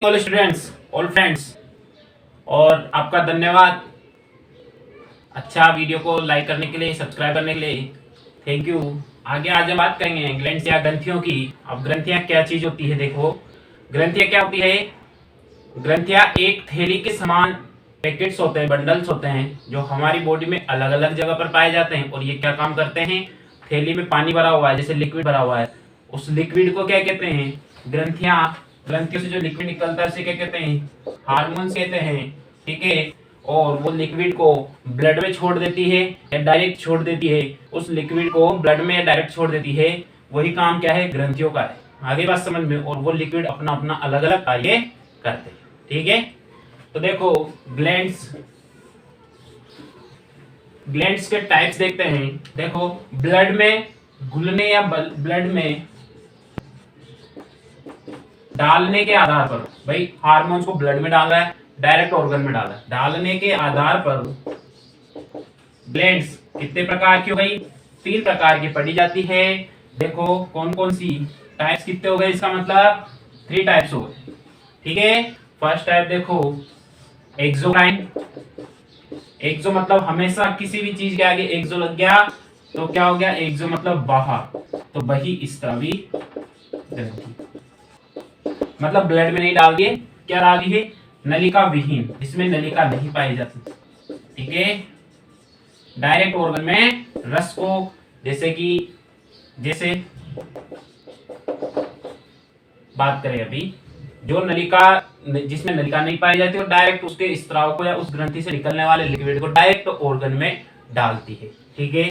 All students, all friends, और आपका धन्यवाद अच्छा वीडियो को लाइक करने के लिए, सब्सक्राइब करने के लिए। Thank you. आगे आज हम बात करेंगे ग्लैंड्स या ग्रंथियों की। अब ग्रंथियां क्या चीज होती है, देखो ग्रंथियां क्या होती है। ग्रंथियां एक थैली के समान पैकेट्स होते हैं, बंडल्स होते हैं, जो हमारी बॉडी में अलग अलग जगह पर पाए जाते हैं। और ये क्या काम करते हैं, थैली में पानी भरा हुआ है, जैसे लिक्विड भरा हुआ है, उस लिक्विड को क्या कहते हैं, ग्रंथियां। ग्रंथियों से जो लिक्विड निकलता है उसे क्या कहते हैं, हार्मोन्स कहते हैं। ठीक है। और वो लिक्विड को ब्लड में छोड़ देती है या डायरेक्ट छोड़ देती है, उस लिक्विड को ब्लड में डायरेक्ट छोड़ देती है। वही काम क्या है, ग्रंथियों का है। आगे बात समझ में। और वो लिक्विड अपना अपना अलग अलग कार्य करते हैं। ठीक है। तो देखो ग्लैंड्स, ग्लैंड्स के टाइप्स देखते हैं। देखो ब्लड में घुलने या ब्लड में डालने के आधार पर, भाई हार्मोन्स को ब्लड में डाल रहा है, डायरेक्ट ऑर्गन में डाल रहा है, डालने के आधार पर ग्लैंड्स कितने प्रकार की हो गई, 3 प्रकार की पढ़ी जाती है। देखो कौन कौन सी टाइप्स कितने हो गए, इसका मतलब 3 टाइप्स हो गए। ठीक है। फर्स्ट टाइप देखो एक्सोक्राइन। एक्सो मतलब हमेशा किसी भी चीज के आगे एक्सो लग गया तो क्या हो गया, एक्सो मतलब बाहर, तो बहिस्रावी ग्रंथि। मतलब ब्लड में नहीं डाल दिए, क्या डाल दी है, नलिका विहीन, जिसमें नलिका नहीं पाई जाती। ठीक है। डायरेक्ट ऑर्गन में रस को, जैसे बात करें अभी, जो नलिका, जिसमें नलिका नहीं पाई जाती, और डायरेक्ट उसके स्त्राव को या उस ग्रंथि से निकलने वाले लिक्विड को डायरेक्ट ऑर्गन में डालती है। ठीक है।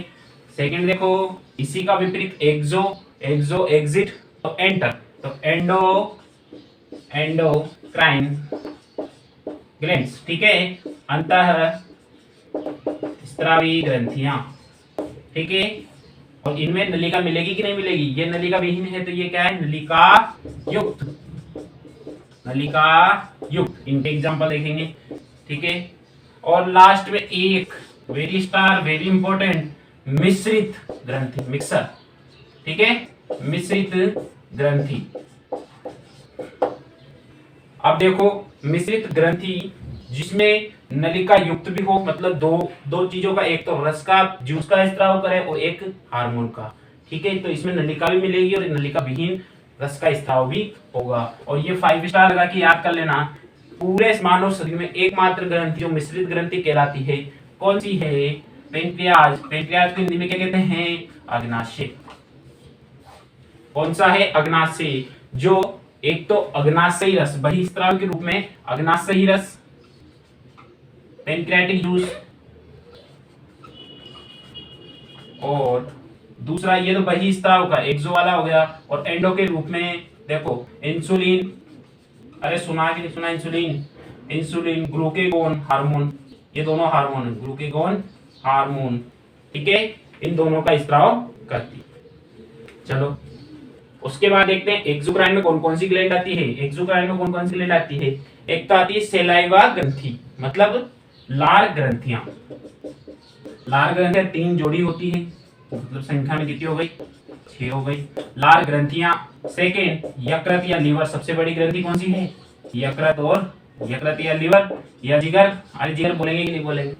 सेकंड देखो इसी का विपरीत एक्सो। एक्सो एग्जिट तो एंटर, तो एंडोक्राइन ग्लैंड्स। ठीक है। अंतः स्त्रावी ग्रंथियां। ठीक है। और इनमें नलिका मिलेगी कि नहीं मिलेगी, ये नलिका विहीन है तो ये क्या है, नलिका युक्त। नलिका युक्त, इनके एग्जांपल देखेंगे। ठीक है। और लास्ट में एक वेरी स्टार, वेरी इंपॉर्टेंट, मिश्रित ग्रंथि, मिक्सर। ठीक है। मिश्रित ग्रंथि। अब देखो मिश्रित ग्रंथि जिसमें नलिका युक्त भी हो, मतलब दो चीजों का, एक तो रस का, जूस का स्त्राव करे, और एक हार्मोन का। ठीक है। तो इसमें नलिका भी मिलेगी और नलिका विहीन रस का स्त्राव भी होगा। और ये 5 स्टार लगा के याद कर लेना। पूरे मानव शरीर में एकमात्र ग्रंथि जो मिश्रित ग्रंथि कहलाती है, कौन सी है, पेनक्रियाज। पेनक्रियाज को हिंदी में क्या कहते हैं, अग्नाशय। कौन सा है, अग्नाशय। जो एक तो अग्नाशयी रस, बहिस्त्राव के रूप में अग्नाशयी रस, पेनक्रियाटिक जूस, और दूसरा ये तो बहिस्त्राव का एक्सो वाला हो गया। और एंडो के रूप में देखो इंसुलिन, अरे सुना कि नहीं सुना, इंसुलिन ग्लूकेगोन हार्मोन, ये दोनों हार्मोन है, ग्लूकेगोन हार्मोन। ठीक है। इन दोनों का स्त्राव करती। चलो उसके बाद देखते हैं एक्सोक्राइन में कौन कौन सी ग्लैंड आती है। एक्सोक्राइन में कौन कौन सी ग्लैंड आती है, एक तो आती है सेलाइवा ग्रंथि, मतलब लार ग्रंथियां। लार ग्रंथियां 3 जोड़ी होती है, मतलब संख्या में कितनी हो गई, 6 हो गई लार ग्रंथियां। सेकेंड यकृत या लीवर, सबसे बड़ी ग्रंथि कौन सी है, यकृत। और यकृत या लीवर या जिगर, अरे जिगर बोलेंगे कि नहीं बोलेंगे,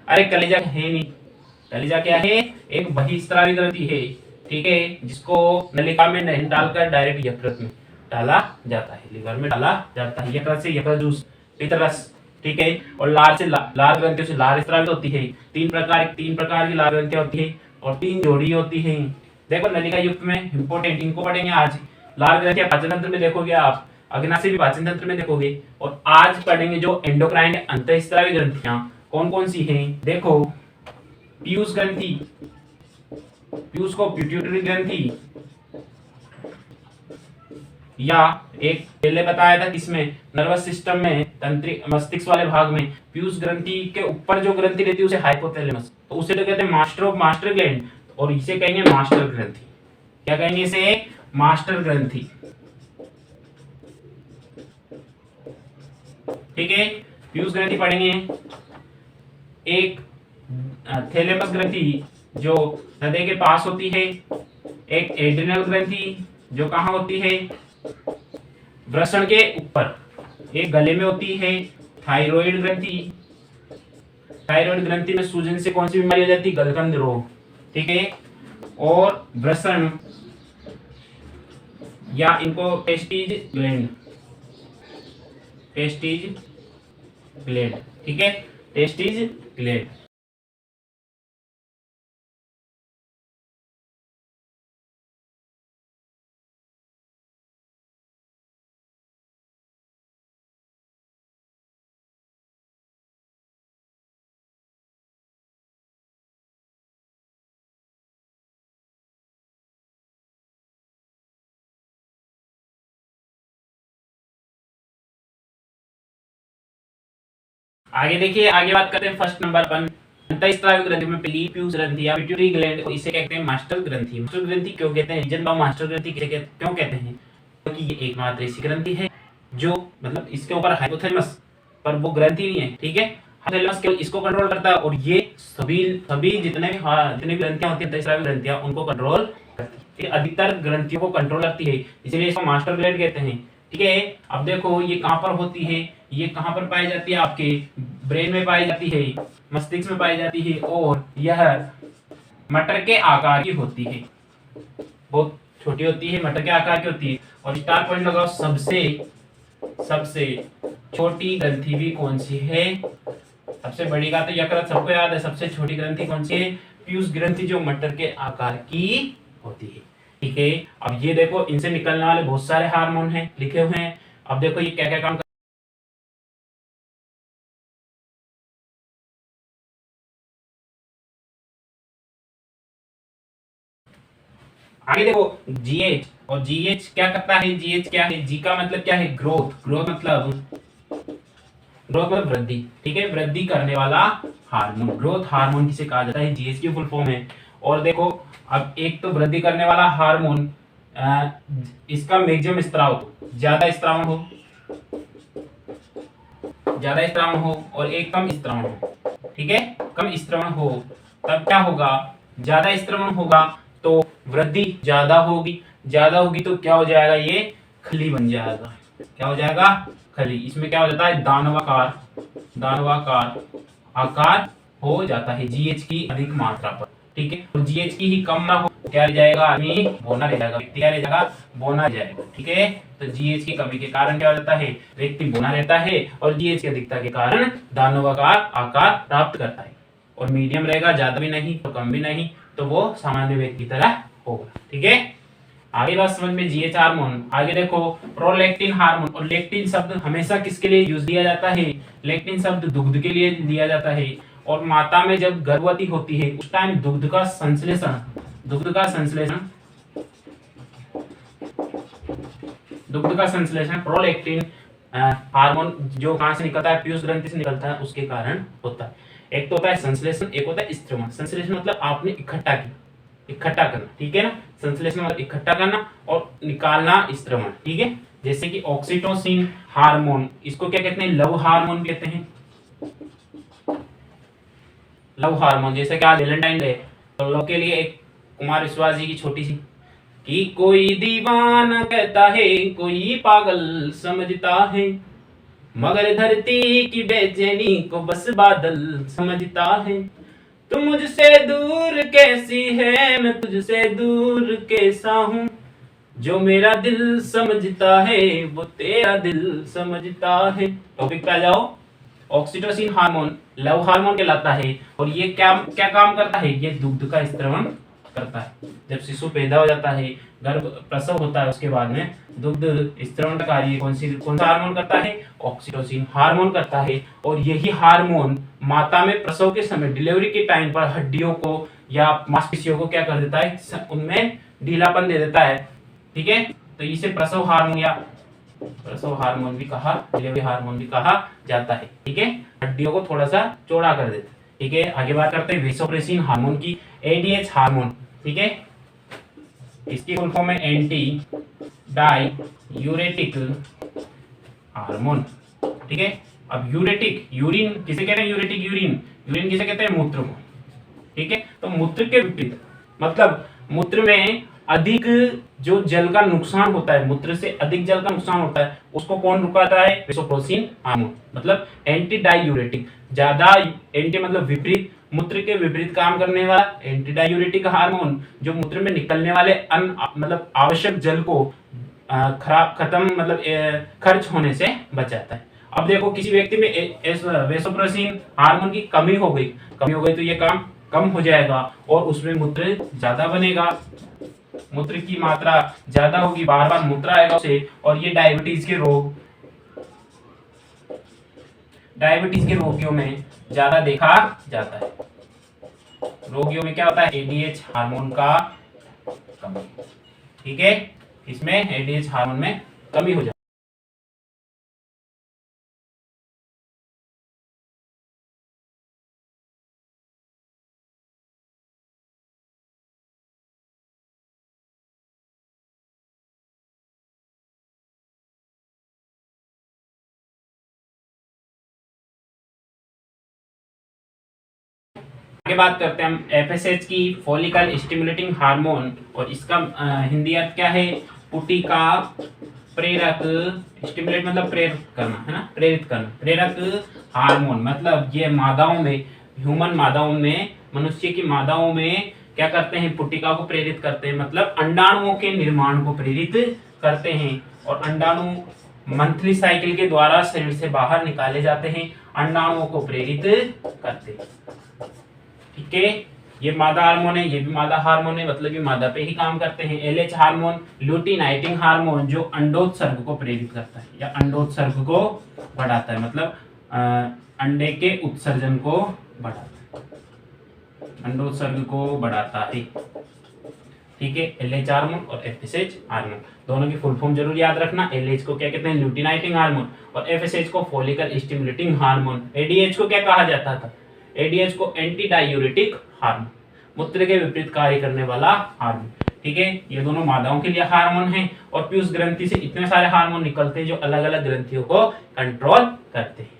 अरे कलेजा है नहीं, कलेजा क्या है, एक बहिस्रावी ग्रंथि है। ठीक है। जिसको नलिका में नहीं डालकर डायरेक्ट यकृत में डाला जाता है, लीवर में डाला जाता है। यकृत से यकृत जूस, पित्तरस। ठीक है। और लार से लार ग्रंथियों से लार स्रावित होती है। 3 प्रकार की लार ग्रंथियां होती है और 3 जोड़ी होती है। देखो नलिका युक्त में इंपोर्टेंट, इनको पढ़ेंगे आज। लार ग्रंथियां पाचन तंत्र में देखोगे आप, अग्नाशय भी पाचन तंत्र में देखोगे। और आज पढ़ेंगे जो एंडोक्राइन अंतःस्रावी ग्रंथियां कौन कौन सी हैं। देखो पीयूष ग्रंथि, पीयूष को पिट्यूटरी ग्रंथि, या एक पहले बताया था किसमें, नर्वस सिस्टम में, तंत्रिक मस्तिष्क वाले भाग में पीयूष ग्रंथि के ऊपर जो ग्रंथि रहती है उसे हाइपोथैलेमस, तो उसे तो कहते हैं मास्टर ऑफ मास्टर ग्लैंड, और इसे कहेंगे मास्टर ग्रंथि। क्या कहेंगे इसे, मास्टर ग्रंथि। ठीक है। पीयूष ग्रंथि पढ़ेंगे। एक थैलेमस ग्रंथि जो हृदय के पास होती है, एक एड्रिनल ग्रंथि जो कहां होती है, वृषण के ऊपर, एक गले में होती है थायराइड ग्रंथि। थायराइड ग्रंथि में सूजन से कौन सी बीमारी हो जाती है? गलकंद रोग, ठीक है। और वृषण या इनको टेस्टिज ग्लैंड, टेस्टिज ग्लैंड, ठीक है, टेस्टिज ग्लैंड। आगे देखिए, आगे बात करते हैं फर्स्ट नंबर पर अंतःस्रावी ग्रंथि में पहली पीयूष ग्रंथि या पिट्यूटरी ग्लैंड, इसे कहते हैं मास्टर ग्रंथि। मास्टर ग्रंथि क्यों कहते हैं? रीजन बताओ, मास्टर ग्रंथि क्यों कहते हैं? क्योंकि ये एकमात्र ऐसी ग्रंथि है जो मतलब इसके ऊपर हाइपोथैलेमस पर वो ग्रंथि नहीं है, ठीक है। हाइपोथैलेमस केवल इसको कंट्रोल करता है और ये सभी सभी जितने भी ग्रंथियां होती है अंतःस्रावी ग्रंथियां उनको कंट्रोल करती है, अधिकतर ग्रंथियों को कंट्रोल करती है, इसलिए इसको मास्टर ग्लैंड कहते हैं, ठीक है। अब देखो ये कहां पर होती है? ये कहां पर पाई जाती है? आपके ब्रेन में पाई जाती है, मस्तिष्क में पाई जाती है, और यह मटर के आकार की होती है, बहुत छोटी होती है, मटर के आकार की होती है। और स्टार पॉइंट लगाओ, सबसे छोटी ग्रंथि भी कौन सी है? सबसे बड़ी का तो यकृत सबको याद है, सबसे छोटी ग्रंथि कौन सी है? पीयूष ग्रंथि, जो मटर के आकार की होती है, ठीक है। अब ये देखो, इनसे निकलने वाले बहुत सारे हार्मोन हैं, लिखे हुए हैं। अब देखो ये क्या क्या काम आगे देखो जीएच, और जीएच क्या करता है? जीएच क्या है? जी का मतलब क्या है? ग्रोथ। ग्रोथ मतलब वृद्धि, ठीक है, वृद्धि करने वाला हार्मोन, ग्रोथ हार्मोन किसे कहा जाता है? जीएच की फुल फॉर्म है। और देखो, अब एक तो वृद्धि करने वाला हार्मोन, इसका मैक्सिमम स्त्राव, ज्यादा स्त्राव हो, और एक कम स्त्राव हो, ठीक है, कम स्त्राव हो, तब क्या होगा? ज्यादा स्त्राव होगा तो वृद्धि ज्यादा होगी तो क्या हो जाएगा? ये खली बन जाएगा। क्या हो जाएगा? खली। इसमें क्या हो जाता है? दानवाकार आकार हो जाता है जीएच की अधिक मात्रा पर, ठीक है। और जीएच की ही कम ना हो तो क्या रह जाएगा? आदमी बोना रह जाएगा, व्यक्ति क्या रह जाएगा? बोना रह जाएगा, ठीक है। तो जीएच की कमी के कारण क्या हो जाता है? व्यक्ति बोना रहता है, और जीएच की अधिकता के कारण दानवाकार आकार प्राप्त करता है। और मीडियम रहेगा, ज्यादा भी नहीं तो कम भी नहीं, तो वो सामान्य व्यक्ति की तरह होगा, ठीक है। आगे बात समझ में, जीएच हार्मोन। आगे देखो प्रोलैक्टिन हार्मोन। और लेक्टिन शब्द हमेशा किसके लिए यूज किया जाता है? लेक्टिन शब्द दुग्ध के लिए दिया जाता है। और माता में जब गर्भवती होती है उस टाइम दुग्ध का संश्लेषण प्रोलैक्टिन हार्मोन जो कहां से निकलता है? पीयूष ग्रंथि से निकलता है, उसके कारण होता है। एक तो होता है संश्लेषण, एक होता है स्त्रवण। संश्लेषण मतलब आपने इकट्ठा करना, ठीक है ना। संश्लेषण मतलब इकट्ठा करना और निकालना स्त्रवण, ठीक है। जैसे कि ऑक्सीटोसिन हार्मोन, इसको क्या कहते हैं? लव हार्मोन कहते हैं, लव हार्मोन। जैसे कि आज वैलेंटाइन डे, तो लव के लिए एक कुमार विश्वास जी की छोटी सी, कि कोई दीवाना कहता है, कोई पागल समझता है, मगर धरती की बेचैनी को बस बादल समझता है। तुम मुझसे दूर कैसी है, मैं तुझसे दूर कैसा हूँ, जो मेरा दिल समझता है वो तेरा दिल समझता है। टॉपिक पे आ जाओ। ऑक्सीटोसिन हार्मोन लव हार्मोन कहलाता है, और ये क्या क्या काम करता है? ये दुग्ध का स्त्रवण करता है। जब शिशु पैदा हो जाता है, गर्भ प्रसव होता है, उसके बाद में दुग्ध स्त्रवण का कार्य कौन सा हार्मोन करता है? ऑक्सीटोसिन हार्मोन करता है। और यही हार्मोन माता में प्रसव के समय, डिलीवरी के टाइम पर हड्डियों को या मांसपेशियों को क्या कर देता है? उनमें ढीलापन दे देता है, ठीक है। तो इसे प्रसव हार्मोन भी कहा, डिलीवरी हार्मोन भी कहा जाता है, ठीक है। हड्डियों को थोड़ा सा चौड़ा कर देता है, ठीक है। आगे बात करते हैं वेसोप्रेसिन हार्मोन की, एडीएच हार्मोन, ठीक है। इसकी फुल फॉर्म है एंटी डाई यूरेटिक हार्मोन, ठीक है। अब यूरेटिक, यूरिन किसे कहते हैं? यूरेटिक यूरिन किसे कहते हैं? मूत्र को, ठीक है। तो मूत्र के विपरीत, मतलब मूत्र में अधिक जो जल का नुकसान होता है, मूत्र से अधिक जल का नुकसान होता है, उसको कौन रुकाता है? वेसोप्रेसिन हार्मोन, मतलब एंटी डायूरेटिक, ज्यादा एंटी मतलब विपरीत, मूत्र के विपरीत काम करने वाला एंटी डायूरेटिक हार्मोन जो मूत्र में निकलने वाले मतलब आवश्यक जल को खराब खत्म मतलब खर्च होने से बचाता है। अब देखो किसी व्यक्ति में वेसोप्रेसिन हार्मोन की कमी हो गई तो ये काम कम हो जाएगा और उसमें मूत्र ज्यादा बनेगा, मूत्र की मात्रा ज्यादा होगी, बार बार मूत्र आएगा उसे, और ये डायबिटीज के रोगियों में ज्यादा देखा जाता है। रोगियों में क्या होता है? एडीएच हार्मोन का कमी, ठीक है, इसमें एडीएच हार्मोन में कमी हो जाती है। आगे बात करते हैं हम एफएसएच की, फॉलिकल स्टिमुलेटिंग हार्मोन, और इसका हिंदी अर्थ क्या है? पुटिका प्रेरक, स्टिमुलेट मतलब प्रेरित करना है ना, प्रेरित करना, प्रेरक हार्मोन, मतलब ये मादाओं में, ह्यूमन मादाओं में, मनुष्य की मादाओं में क्या करते हैं? पुटिका को प्रेरित करते हैं, मतलब अंडाणुओं के निर्माण को प्रेरित करते हैं, और अंडाणु मंथली साइकिल के द्वारा शरीर से बाहर निकाले जाते हैं, अंडाणुओं को प्रेरित करते हैं, ठीक है। ये मादा हार्मोन है, ये भी मादा हार्मोन है, मतलब ये मादा पे ही काम करते हैं। एलएच हार्मोन, ल्यूटिनाइटिंग हार्मोन, जो अंडोत्सर्ग को प्रेरित करता है या अंडोत्सर्ग को बढ़ाता है, मतलब अंडे के उत्सर्जन को बढ़ाता है, अंडोत्सर्ग को बढ़ाता है, ठीक है। एलएच हार्मोन और एफएसएच हार्मोन दोनों की फुल फॉर्म जरूर याद रखना। एलएच को क्या कहते हैं? ल्यूटिनाइटिंग हार्मोन, और एफएसएच को फॉलिकल स्टिमुलेटिंग हार्मोन। एडीएच को क्या कहा जाता था? एडीएच को एंटी डायूरेटिक हार्मोन, मूत्र के विपरीत कार्य करने वाला हार्मोन, ठीक है। ये दोनों मादाओं के लिए हार्मोन हैं, और पीयूष ग्रंथि से इतने सारे हार्मोन निकलते हैं जो अलग अलग ग्रंथियों को कंट्रोल करते हैं।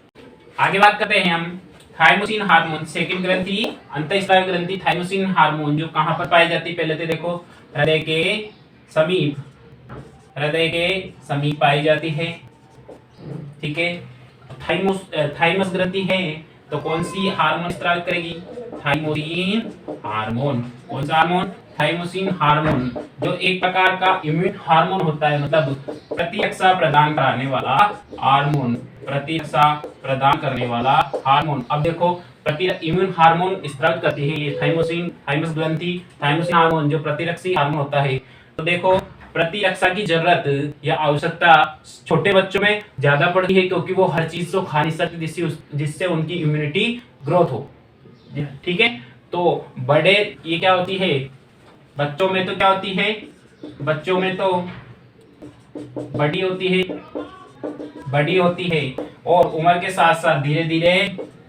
आगे बात करते हैं हम थाइमोसिन हार्मोन, सेकंड ग्रंथि, अंतःस्रावी ग्रंथि थाइमोसिन हार्मोन, जो कहां पर पाई जाती है? पहले तो देखो हृदय के समीप पाई जाती है, ठीक है। थाइमस ग्रंथि है तो कौन सी हार्मोन स्रावित करेगी? Thymosin hormone. कौन सा हार्मोन? थाइमोसिन हार्मोन, जो एक प्रकार का इम्यून हार्मोन होता है, मतलब प्रतिरक्षा प्रदान कराने वाला हार्मोन, प्रतिरक्षा प्रदान करने वाला हार्मोन। अब देखो इम्यून हार्मोन स्रावित करती है ये थाइमस ग्रंथि, थाइमोसिन हार्मोन जो प्रतिरक्षी हार्मोन होता है। तो देखो प्रतिरक्षा की जरूरत या आवश्यकता छोटे बच्चों में ज्यादा पड़ती है, क्योंकि वो हर चीज को खा नहीं सकते जिससे उनकी इम्यूनिटी ग्रोथ हो, ठीक है। तो बड़े ये क्या होती है? बच्चों में तो क्या होती है? बच्चों में तो बड़ी होती है और उम्र के साथ साथ धीरे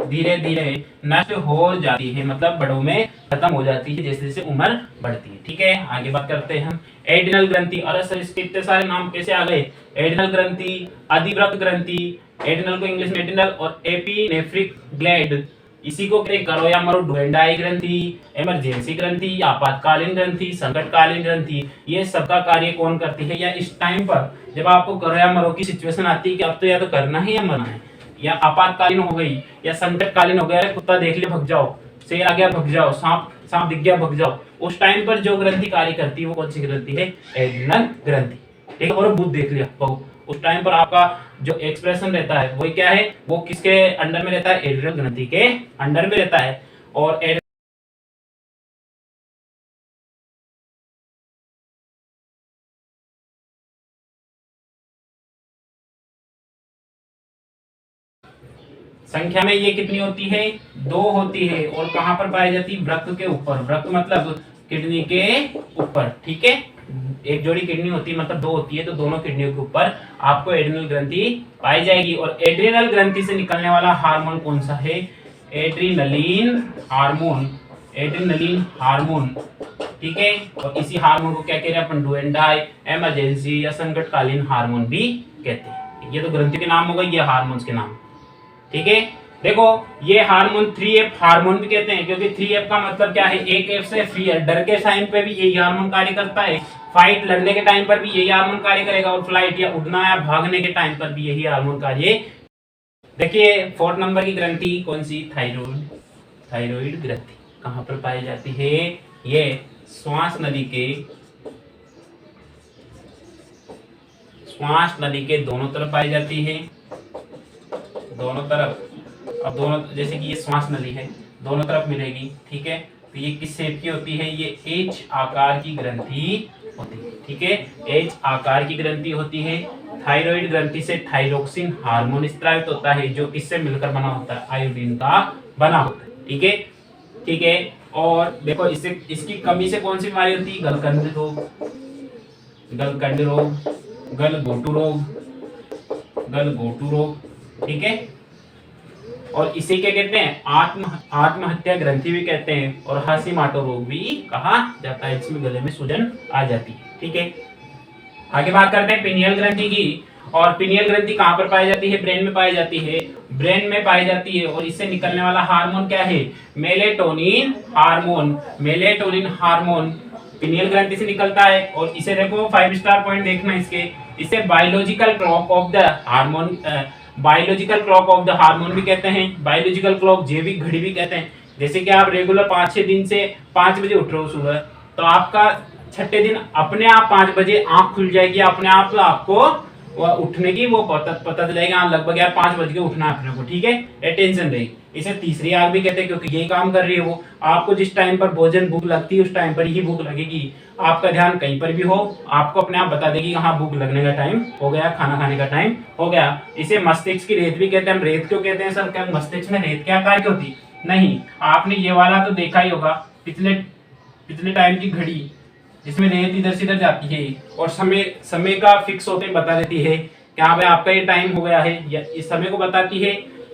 धीरे नष्ट हो जाती है, मतलब बड़ों में खत्म हो जाती है जैसे जैसे उम्र बढ़ती है, ठीक है। आगे बात करते हैं हम एड्रिनल ग्रंथि। और सर इसके इतने सारे नाम कैसे आ गए? एड्रिनल ग्रंथि, अधिवृक्क ग्रंथि, एड्रिनल को इंग्लिश में एड्रिनल, और एपिनेफ्रिक ग्लैंड, इसी को कहते हैं करो या मरो डुएंडाई ग्रंथि, इमरजेंसी ग्रंथि, आपातकालीन ग्रंथि, संकटकालीन ग्रंथि। ये सबका कार्य कौन करती है? या इस टाइम पर जब आपको करो या मरो की सिचुएशन आती है कि अब तो या तो करना है या मरना है, या आपातकालीन हो गई या संकटकालीन हो गया, कुत्ता देख लिया भग जाओ, शेर आ गया भग जाओ, सांप दिख गया भग जाओ, उस टाइम पर जो ग्रंथि कार्य करती है वो कौन सी ग्रंथि है? एड्रिनल ग्रंथि, ठीक है। और भूत देख लिया, उस टाइम पर आपका जो एक्सप्रेशन रहता है वो क्या है? वो किसके अंडर में रहता है? एड्रिनल ग्रंथि के अंडर में रहता है। और संख्या में ये कितनी होती है? 2 होती है। और कहां पर पाई जाती है? वृक्क के ऊपर। वृक्क मतलब किडनी के ऊपर, ठीक है। एक जोड़ी किडनी होती है, मतलब 2 होती है, तो दोनों किडनियों के ऊपर आपको एड्रिनल ग्रंथि पाई जाएगी। और एड्रिनल ग्रंथि से निकलने वाला हार्मोन कौन सा है? एड्रिनलिन हार्मोन, एड्रिनलिन हार्मोन, ठीक है। और इसी हार्मोन को क्या कह रहे हैं अपन? डुएंडाई, इमरजेंसी या संकटकालीन हार्मोन भी कहते हैं। ये तो ग्रंथि के नाम हो गए, ये हार्मोन्स के नाम, ठीक है। देखो ये हार्मोन 3F हार्मोन भी कहते हैं, क्योंकि 3F का मतलब क्या है, एक F से फियर, डर के टाइम पे भी यही हार्मोन कार्य करता है, फाइट लड़ने के टाइम पर भी यही हार्मोन कार्य करेगा, और फ्लाइट या उड़ना या भागने के टाइम पर भी यही हार्मोन कार्य। देखिए 4 नंबर की ग्रंथि कौन सी, थायराइड। थायराइड ग्रंथि कहाँ पर पाई जाती है, ये श्वास नली के दोनों तरफ पाई जाती है, दोनों तरफ। अब दोनों, जैसे कि ये श्वास नली है, दोनों तरफ मिलेगी, ठीक है। तो ये किस शेप की होती है, ये एच आकार की ग्रंथि होती है, ठीक है, एच आकार की ग्रंथि होती है। थायराइड ग्रंथि से थायरोक्सिन हार्मोन स्रावित होता है, जो किससे मिलकर बना होता है, आयोडीन का बना होता है, ठीक है, ठीक है। और देखो इससे, इसकी कमी से कौन सी बीमारी होती है, गलकंड रोग, गलकंड रोग, गलघोटू रोग, ठीक है। और इसे क्या कहते हैं, आत्महत्या ग्रंथि भी कहते हैं, और हाशीमोटो रोग भी कहा जाता है, इसमें गले में सूजन आ जाती है, ठीक है। आगे बात करते हैं पिनियल ग्रंथि की। और पिनियल ग्रंथि कहाँ पर पाई जाती है, ब्रेन में पाई जाती है, ब्रेन में पाई जाती है। और इससे निकलने वाला हार्मोन क्या है, melatonin hormone, melatonin hormone pineal ग्रंथि से निकलता है। और इसे देखो 5 स्टार पॉइंट देखना इसके, इसे biological clock of the hormone, biological clock of the hormone भी कहते हैं, बायोलॉजिकल क्लॉक, जैविक घड़ी भी कहते हैं। जैसे कि आप रेगुलर 5-6 दिन से 5 बजे उठ रहे हो सुबह, तो आपका छठे दिन अपने आप 5 बजे आंख खुल जाएगी, अपने आप तो आपको उठने की वो पता चलेगा, लगभग यार 5 बज के उठना है अपने को, ठीक है, अटेंशन रहेगी। इसे तीसरी आंख भी कहते हैं, क्योंकि यही काम कर रही है वो, आपको जिस टाइम पर भोजन भूख लगती है उस टाइम पर ही भूख लगेगी, आपका ध्यान कहीं पर भी हो, आपको अपने आप बता देगी हाँ भूख लगने का टाइम हो गया, खाना खाने का टाइम हो गया। इसे मस्तिष्क की रेत भी कहते हैं। हम रेत क्यों कहते हैं सर, क्या मस्तिष्क में रेत क्या कार्य होती, नहीं, आपने ये वाला तो देखा ही होगा, पिछले टाइम की घड़ी जिसमें रेत इधर से इधर जाती है, और समय का फिक्स होते बता देती है कि हाँ भाई आपका ये टाइम हो गया है, या इस समय को बताती है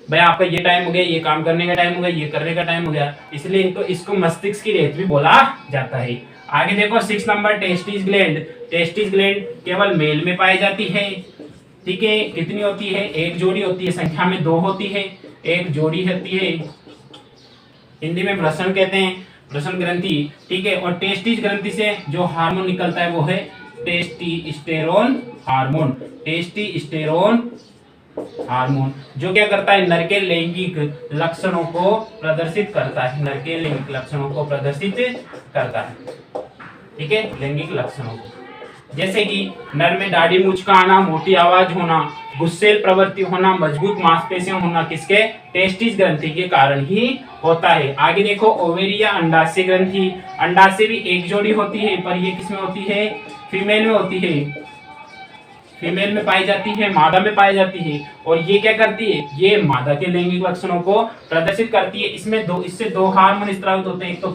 भाई आपका ये टाइम हो गया, ये काम करने का टाइम हो गया, ये करने का टाइम हो गया, इसलिए इसको मस्तिष्क की रेत भी बोला जाता है। आगे देखो 6 number testis gland. Testis gland केवल मेल में पाई जाती है, ठीक है। कितनी होती है, एक जोड़ी होती है, संख्या में 2 होती है, एक जोड़ी होती है, हिंदी में वृषण कहते हैं, वृषण ग्रंथि, ठीक है। और टेस्टिस ग्रंथि से जो हार्मोन निकलता है वो है टेस्टोस्टेरोन हार्मोन, टेस्टोस्टेरोन हार्मोन, जो क्या करता है, नर के लैंगिक लक्षणों को प्रदर्शित करता है, नर के लैंगिक लक्षणों को प्रदर्शित करता है, ठीक है, लैंगिक लक्षणों को। जैसे कि नर में दाढ़ी मूंछ का आना, मोटी आवाज होना, गुस्सेल प्रवृत्ति होना, मजबूत मांसपेशियां होना, किसके, टेस्टिस ग्रंथि के कारण ही होता है। आगे देखो ओवेरिया अंडाशय ग्रंथि। अंडाशय भी एक जोड़ी होती है, पर ये किसमें होती है, फीमेल में होती है, फीमेल में पाई जाती है, मादा में पाई जाती है। और ये क्या करती है, ये मादा के लैंगिक लक्षणों को प्रदर्शित करती है। इससे दो हार्मोन स्रावित होते हैं, एक तो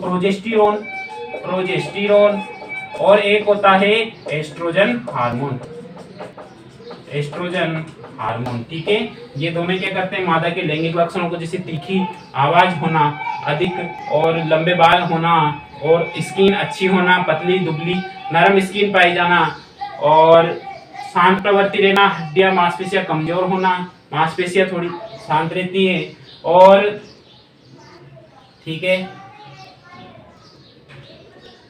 प्रोजेस्टेरोन और एक होता है एस्ट्रोजन हार्मोन, एस्ट्रोजन हार्मोन, ठीक है। ये दोनों क्या करते हैं, मादा के लैंगिक लक्षणों को, जैसे तीखी आवाज होना, अधिक और लंबे बाल होना, और स्किन अच्छी होना, पतली दुबली नरम स्किन पाई जाना, और शांत प्रवृत्ति रहना, हड्डियां मांसपेशियां कमजोर होना, मांसपेशियां थोड़ी शांत रहती है, और ठीक है।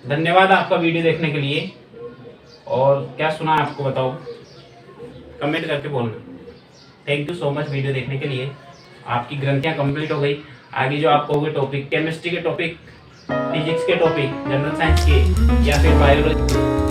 धन्यवाद आपका वीडियो देखने के लिए, और क्या सुना है आपको बताओ, कमेंट करके बोलना। Thank you so much video देखने के लिए। आपकी ग्रंथियां कंप्लीट हो गई। आगे जो आपको होंगे टॉपिक, केमिस्ट्री के टॉपिक, फिजिक्स के टॉपिक, जनरल साइंस के, या फिर बायोलॉजी